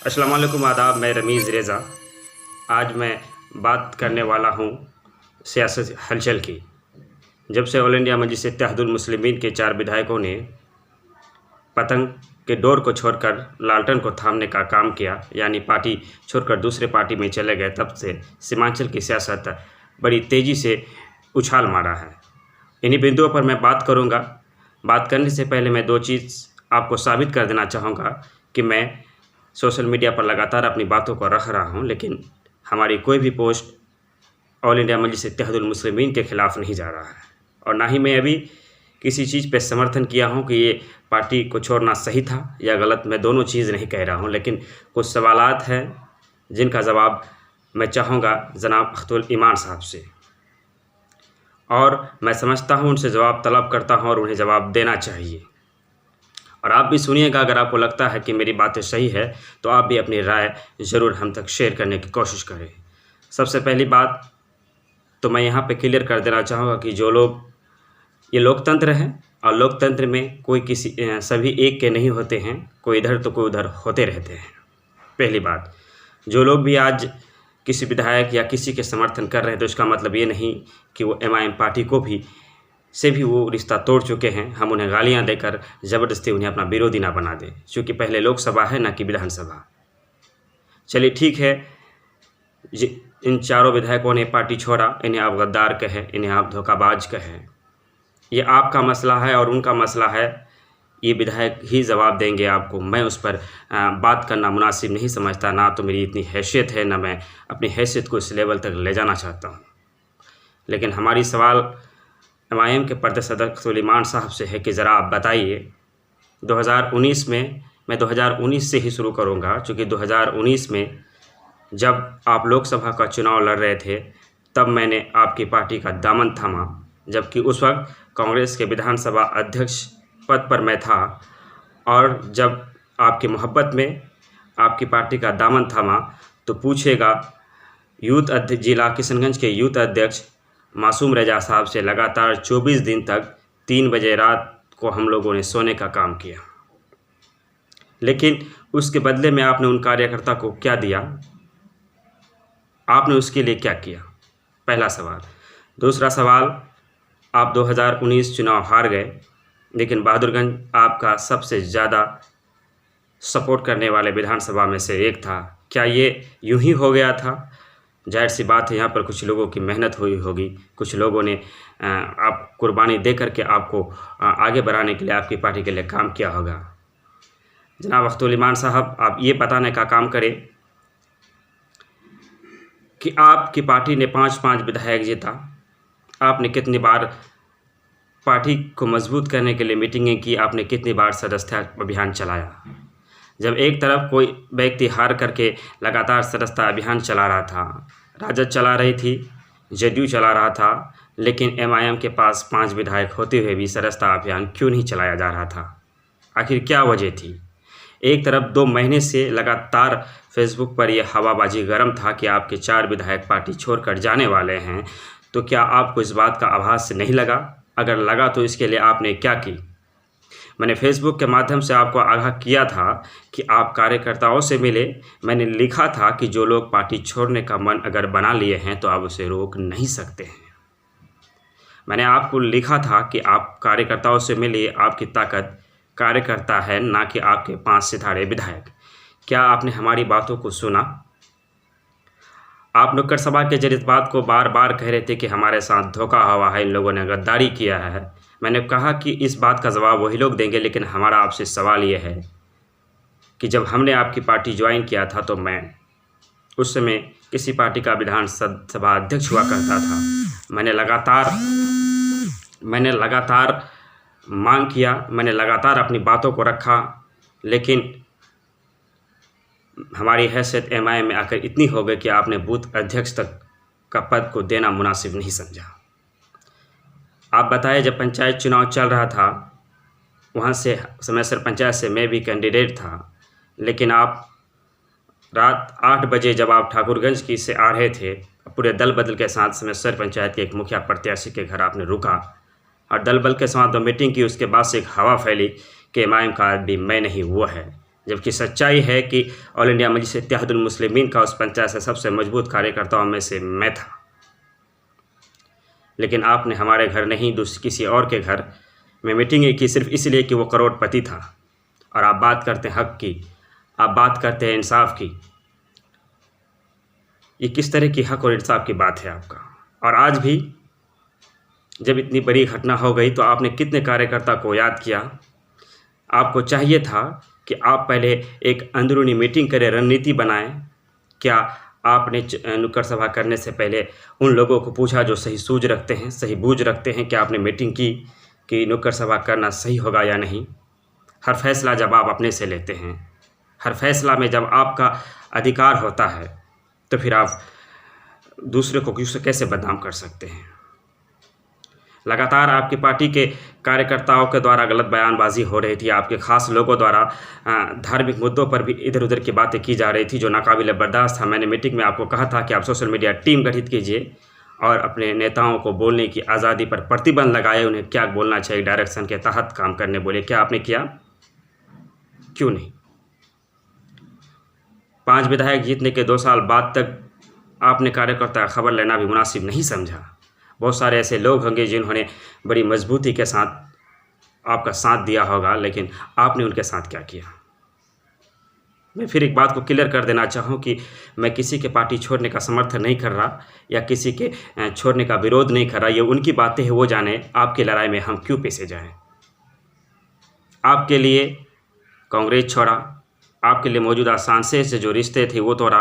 अस्सलाम वालेकुम, आदाब। मैं रमीज़ रेज़ा। आज मैं बात करने वाला हूँ सियासत हलचल की। जब से ऑल इंडिया मजलिस इत्तेहादुल मुस्लिमीन के 4 विधायकों ने पतंग के डोर को छोड़कर लालटेन को थामने का काम किया, यानी पार्टी छोड़कर दूसरे पार्टी में चले गए, तब से सीमांचल की सियासत बड़ी तेज़ी से उछाल मारा है। इन्हीं बिंदुओं पर मैं बात करूँगा। बात करने से पहले मैं 2 चीज़ आपको साबित कर देना चाहूँगा कि मैं सोशल मीडिया पर लगातार अपनी बातों को रख रहा हूँ, लेकिन हमारी कोई भी पोस्ट ऑल इंडिया मजलिस इत्तेहादुल मुस्लिमीन के ख़िलाफ़ नहीं जा रहा है, और ना ही मैं अभी किसी चीज़ पे समर्थन किया हूँ कि ये पार्टी को छोड़ना सही था या गलत। मैं दोनों चीज़ नहीं कह रहा हूँ, लेकिन कुछ सवालात हैं जिनका जवाब मैं चाहूँगा जनाब अख्तुल ईमान साहब से, और मैं समझता हूँ उनसे जवाब तलब करता हूँ और उन्हें जवाब देना चाहिए। और आप भी सुनिएगा। अगर आपको लगता है कि मेरी बातें सही है तो आप भी अपनी राय ज़रूर हम तक शेयर करने की कोशिश करें। सबसे पहली बात तो मैं यहाँ पे क्लियर कर देना चाहूँगा कि जो लोग, ये लोकतंत्र है और लोकतंत्र में कोई सभी एक के नहीं होते हैं, कोई इधर तो कोई उधर होते रहते हैं। पहली बात, जो लोग भी आज किसी विधायक या किसी के समर्थन कर रहे हैं तो इसका मतलब ये नहीं कि वो MIM पार्टी को भी से भी वो रिश्ता तोड़ चुके हैं। हम उन्हें गालियां देकर ज़बरदस्ती उन्हें अपना विरोधी ना बना दें, क्योंकि पहले लोकसभा है ना कि विधानसभा। चलिए ठीक है, इन चारों विधायकों ने पार्टी छोड़ा, इन्हें आप गद्दार कहें, इन्हें आप धोखाबाज कहें, ये आपका मसला है और उनका मसला है। ये विधायक ही जवाब देंगे आपको। मैं उस पर बात करना मुनासिब नहीं समझता, ना तो मेरी इतनी हैसियत है, ना मैं अपनी हैसियत को इस लेवल तक ले जाना चाहता हूँ। लेकिन हमारी सवाल MIM के प्रदेश सदस्य अख्तुल ईमान साहब से है कि ज़रा आप बताइए 2019 में, मैं 2019 से ही शुरू करूँगा, चूँकि 2019 में जब आप लोकसभा का चुनाव लड़ रहे थे तब मैंने आपकी पार्टी का दामन थामा, जबकि उस वक्त कांग्रेस के विधानसभा अध्यक्ष पद पर मैं था, और जब आपकी मोहब्बत में आपकी पार्टी का दामन थामा तो पूछेगा यूथ अध्यक्ष, जिला किशनगंज के यूथ अध्यक्ष मासूम रजा साहब से लगातार 24 दिन तक 3 बजे रात को हम लोगों ने सोने का काम किया। लेकिन उसके बदले में आपने उन कार्यकर्ता को क्या दिया? आपने उसके लिए क्या किया? पहला सवाल। दूसरा सवाल, आप 2019 चुनाव हार गए, लेकिन बहादुरगंज आपका सबसे ज़्यादा सपोर्ट करने वाले विधानसभा में से एक था। क्या ये यूं ही हो गया था? जाहिर सी बात है, यहाँ पर कुछ लोगों की मेहनत हुई होगी, कुछ लोगों ने आप कुर्बानी दे करके आपको आगे बढ़ाने के लिए, आपकी पार्टी के लिए काम किया होगा। जनाब अख्तुल ईमान साहब, आप ये बताने का काम करें कि आपकी पार्टी ने 5-5 विधायक जीता। आपने कितनी बार पार्टी को मजबूत करने के लिए मीटिंगें की? आपने कितनी बार सदस्यता अभियान चलाया? जब एक तरफ कोई व्यक्ति हार करके लगातार सदस्यता अभियान चला रहा था, राजद चला रही थी, JDU चला रहा था, लेकिन MIM के पास 5 विधायक होते हुए भी सदस्यता अभियान क्यों नहीं चलाया जा रहा था? आखिर क्या वजह थी? एक तरफ 2 महीने से लगातार फेसबुक पर यह हवाबाजी गर्म था कि आपके 4 विधायक पार्टी छोड़कर जाने वाले हैं, तो क्या आपको इस बात का आभास नहीं लगा? अगर लगा तो इसके लिए आपने क्या की? मैंने फेसबुक के माध्यम से आपको आगाह किया था कि आप कार्यकर्ताओं से मिले। मैंने लिखा था कि जो लोग पार्टी छोड़ने का मन अगर बना लिए हैं तो आप उसे रोक नहीं सकते हैं। मैंने आपको लिखा था कि आप कार्यकर्ताओं से मिलिए, आपकी ताकत कार्यकर्ता है, ना कि आपके 5 सितारे विधायक। क्या आपने हमारी बातों को सुना? आप नुक्कड़ सभा के जरिए इस बात को बार बार कह रहे थे कि हमारे साथ धोखा हुआ है, इन लोगों ने गद्दारी किया है। मैंने कहा कि इस बात का जवाब वही लोग देंगे, लेकिन हमारा आपसे सवाल ये है कि जब हमने आपकी पार्टी ज्वाइन किया था तो मैं उस समय किसी पार्टी का विधानसभा अध्यक्ष हुआ करता था। मैंने लगातार मांग किया, मैंने लगातार अपनी बातों को रखा, लेकिन हमारी हैसियत MIM में आकर इतनी हो गई कि आपने बूथ अध्यक्ष तक का पद को देना मुनासिब नहीं समझा। आप बताएं, जब पंचायत चुनाव चल रहा था वहाँ से समयसर पंचायत से मैं भी कैंडिडेट था, लेकिन आप रात 8 बजे जब आप ठाकुरगंज की से आ रहे थे, पूरे दल बदल के साथ समयसर पंचायत के एक मुखिया प्रत्याशी के घर आपने रुका और दल बल के साथ मीटिंग की। उसके बाद से एक हवा फैली कि MIM का आदमी मैं नहीं वो है। जबकि सच्चाई है कि ऑल इंडिया मजलिस इत्तेहादुल मुस्लिमीन का उस पंचायत से सबसे मजबूत कार्यकर्ताओं में से मैं था। लेकिन आपने हमारे घर नहीं, किसी और के घर में मीटिंग की सिर्फ इसलिए कि वो करोड़पति था। और आप बात करते हैं हक़ की, आप बात करते हैं इंसाफ की। ये किस तरह की हक़ और इंसाफ की बात है आपका? और आज भी जब इतनी बड़ी घटना हो गई तो आपने कितने कार्यकर्ता को याद किया? आपको चाहिए था कि आप पहले एक अंदरूनी मीटिंग करें, रणनीति बनाएं। क्या आपने नुक्कड़ सभा करने से पहले उन लोगों को पूछा जो सही सूझ रखते हैं, सही बूझ रखते हैं? क्या आपने मीटिंग की कि नुक्कड़ सभा करना सही होगा या नहीं? हर फैसला जब आप अपने से लेते हैं, हर फैसला में जब आपका अधिकार होता है, तो फिर आप दूसरे को कैसे बदनाम कर सकते हैं? लगातार आपकी पार्टी के कार्यकर्ताओं के द्वारा गलत बयानबाजी हो रही थी, आपके ख़ास लोगों द्वारा धार्मिक मुद्दों पर भी इधर उधर की बातें की जा रही थी जो नाकाबिल बर्दाश्त था। मैंने मीटिंग में आपको कहा था कि आप सोशल मीडिया टीम गठित कीजिए और अपने नेताओं को बोलने की आज़ादी पर प्रतिबंध लगाए, उन्हें क्या बोलना चाहिए, डायरेक्शन के तहत काम करने बोले। क्या आपने किया? क्यों नहीं? 5 विधायक जीतने के 2 साल बाद तक आपने कार्यकर्ता का खबर लेना भी मुनासिब नहीं समझा। बहुत सारे ऐसे लोग होंगे जिन्होंने बड़ी मजबूती के साथ आपका साथ दिया होगा, लेकिन आपने उनके साथ क्या किया? मैं फिर एक बात को क्लियर कर देना चाहूँ कि मैं किसी के पार्टी छोड़ने का समर्थन नहीं कर रहा या किसी के छोड़ने का विरोध नहीं कर रहा। ये उनकी बातें हैं, वो जाने। आपकी लड़ाई में हम क्यों पीछे जाएं? आपके लिए कांग्रेस छोड़ा, आपके लिए मौजूदा सांसद से जो रिश्ते थे वो तोड़ा,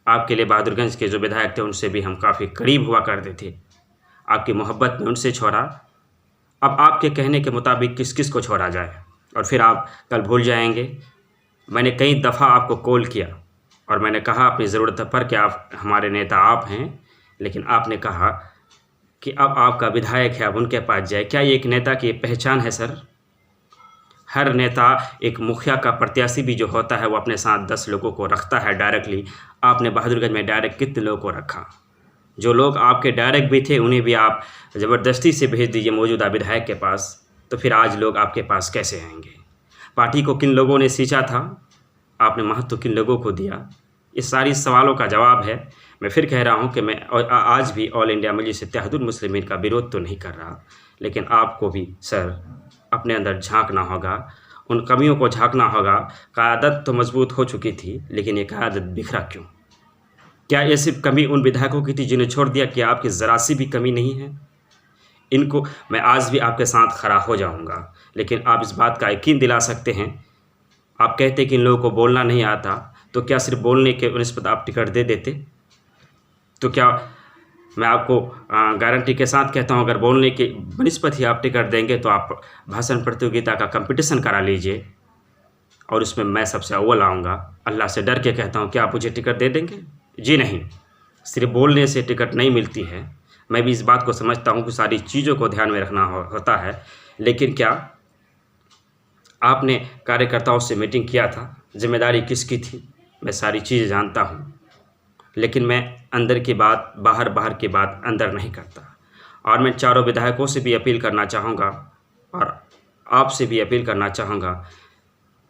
आपके लिए बहादुरगंज के जो विधायक थे उनसे भी हम काफ़ी करीब हुआ करते थे, आपकी मोहब्बत में उनसे छोड़ा। अब आपके कहने के मुताबिक किस किस को छोड़ा जाए और फिर आप कल भूल जाएंगे। मैंने कई दफ़ा आपको कॉल किया और मैंने कहा अपनी ज़रूरत पर कि आप हमारे नेता आप हैं, लेकिन आपने कहा कि अब आपका विधायक है, अब उनके पास जाए। क्या ये एक नेता की पहचान है सर? हर नेता, एक मुखिया का प्रत्याशी भी जो होता है वो अपने साथ 10 लोगों को रखता है डायरेक्टली। आपने बहादुरगंज में डायरेक्ट कितने लोगों को रखा? जो लोग आपके डायरेक्ट भी थे उन्हें भी आप ज़बरदस्ती से भेज दीजिए मौजूदा विधायक के पास, तो फिर आज लोग आपके पास कैसे आएंगे? पार्टी को किन लोगों ने सींचा था? आपने महत्व किन लोगों को दिया? इस सारी सवालों का जवाब है। मैं फिर कह रहा हूं कि मैं आज भी ऑल इंडिया मजलिस इत्तेहादुल मुस्लिमीन का विरोध तो नहीं कर रहा, लेकिन आपको भी सर अपने अंदर झांकना होगा, उन कमियों को झांकना होगा। क़यादत तो मजबूत हो चुकी थी, लेकिन ये क़यादत बिखरा क्यों? क्या ये सिर्फ कमी उन विधायकों की थी जिन्हें छोड़ दिया? कि आपकी ज़रा सी भी कमी नहीं है? इनको मैं आज भी आपके साथ खड़ा हो जाऊंगा, लेकिन आप इस बात का यकीन दिला सकते हैं। आप कहते कि इन लोगों को बोलना नहीं आता, तो क्या सिर्फ बोलने के निस्बत आप टिकट दे देते? तो क्या मैं आपको गारंटी के साथ कहता हूं, अगर बोलने के निस्बत ही आप टिकट देंगे तो आप भाषण प्रतियोगिता का कंपटीशन करा लीजिए और उसमें मैं सबसे अव्वल आऊँगा। अल्लाह से डर के कहता हूँ, क्या आप मुझे टिकट दे देंगे? जी नहीं, सिर्फ बोलने से टिकट नहीं मिलती है। मैं भी इस बात को समझता हूँ कि सारी चीज़ों को ध्यान में रखना होता है, लेकिन क्या आपने कार्यकर्ताओं से मीटिंग किया था? जिम्मेदारी किसकी थी? मैं सारी चीज़ें जानता हूँ, लेकिन मैं अंदर की बात बाहर, बाहर की बात अंदर नहीं करता। और मैं चारों विधायकों से भी अपील करना चाहूँगा और आपसे भी अपील करना चाहूँगा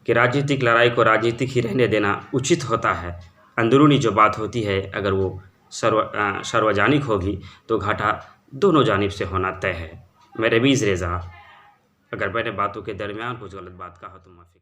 कि राजनीतिक लड़ाई को राजनीतिक ही रहने देना उचित होता है। अंदरूनी जो बात होती है, अगर वो सार्वजनिक होगी तो घाटा दोनों जानिब से होना तय है। मैं रमीज़ रेज़ा, अगर मैंने बातों के दरमियान कुछ गलत बात कहा तो माफ़ी।